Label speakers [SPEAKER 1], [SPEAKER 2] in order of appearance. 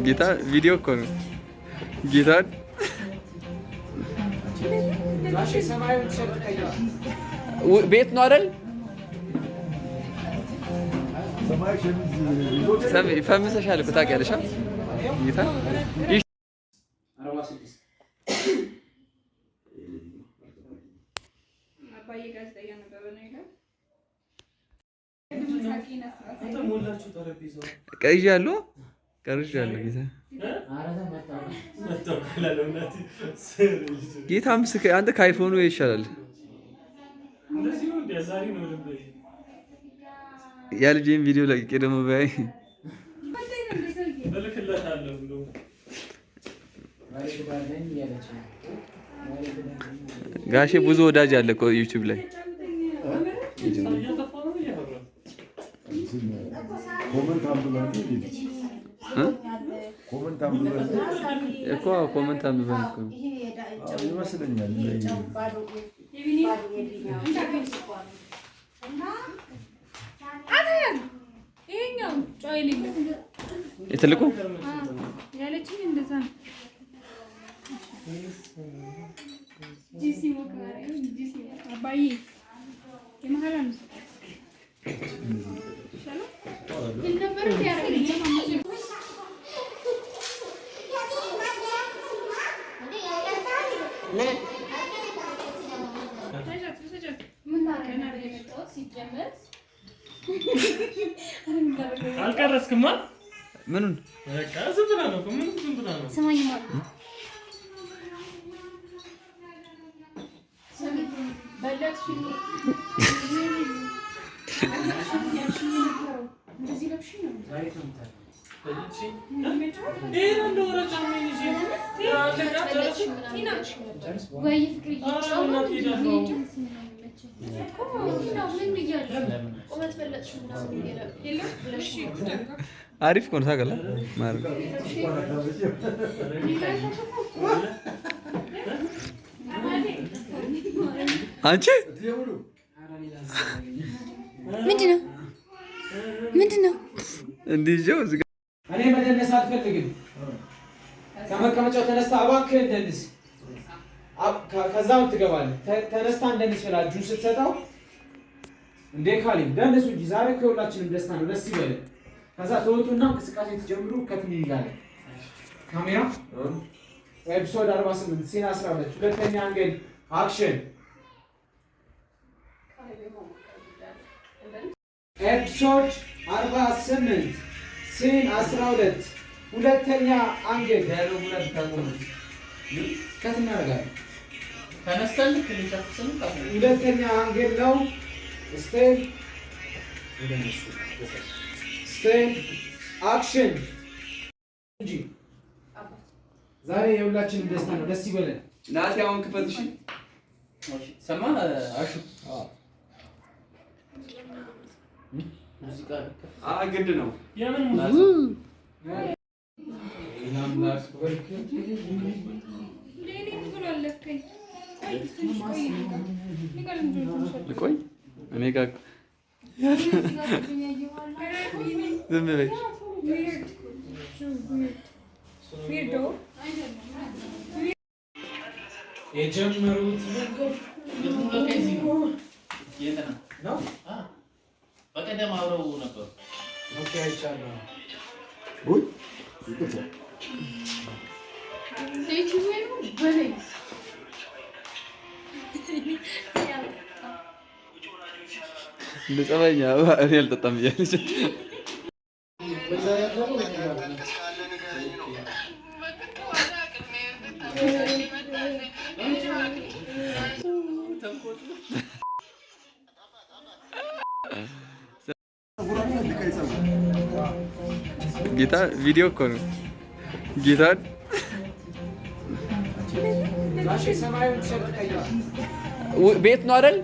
[SPEAKER 1] ጌታ ቪዲዮ እኮ ነው። ጌታን ቤት ነው አይደል? ፈምሰሻል እኮ ታውቂያለሽ። ጌታ ቀይዣለሁ ቀርዣለሁ። ጌታ ምስክር አንተ ከአይፎኑ ይሻላል። ያ ልጅን ቪዲዮ ለቅቄ ደግሞ በይ ጋሼ ብዙ ወዳጅ አለ እኮ ዩቲዩብ ላይ ኮመንት አንብበን እኮ ይመስለኛል። የትልቁ ያለችኝ እንደዛ ነው። አባዬ የመሀል
[SPEAKER 2] አልቀረስክማ?
[SPEAKER 1] ምኑን አሪፍ እኮ ነው ታውቃለህ። አንቺ ምንድን ነው እንዲህ ይዤው እዚህ ጋር
[SPEAKER 3] እኔ መደነስ አልፈልግም። ከመቀመጫው ተነስታ እባክህ እንደንስ፣ ከዛው ትገባለህ። ተነስታ እንደንስ ብላ እጁን ስትሰጠው እንዴ ካሌብ ደንሱ እንጂ ዛሬ ከሁላችንም ደስታ ነው። ደስ ይበል። ከዛ ተወጡና እንቅስቃሴ ትጀምሩ። ከትን ይላል ካሜራ ኤፒሶድ 48 ሲን 12 ሁለተኛ አንገል አክሽን። ኤፒሶድ 48 ሲን 12 ሁለተኛ አንገል ዳያሎግ ላይ ታቆሙት ከትን እናደርጋለን። ተነስተን ልንጨፍስን ሁለተኛ አንገል ነው። ስቴፕ አክሽን እንጂ ዛሬ የሁላችንም ደስታ ነው። ደስ ይበለን።
[SPEAKER 1] ናቲ አሁን ክፈት። እሺ
[SPEAKER 2] ሰማ አሹ ሙዚቃ
[SPEAKER 1] ግድ ነው።
[SPEAKER 2] የምን ሙዚቃ
[SPEAKER 1] ልቆይ እኔ ጋር ዝም በይ።
[SPEAKER 3] የጀመሩት
[SPEAKER 2] በቀደም አብረው ነበሩ።
[SPEAKER 3] ኦኬ አይቻለሁ።
[SPEAKER 1] እንደ ጸባይኛ እኔ አልጠጣም እያለች ጌታ ቪዲዮ እኮ ነው። ጌታን ቤት ነው አይደል?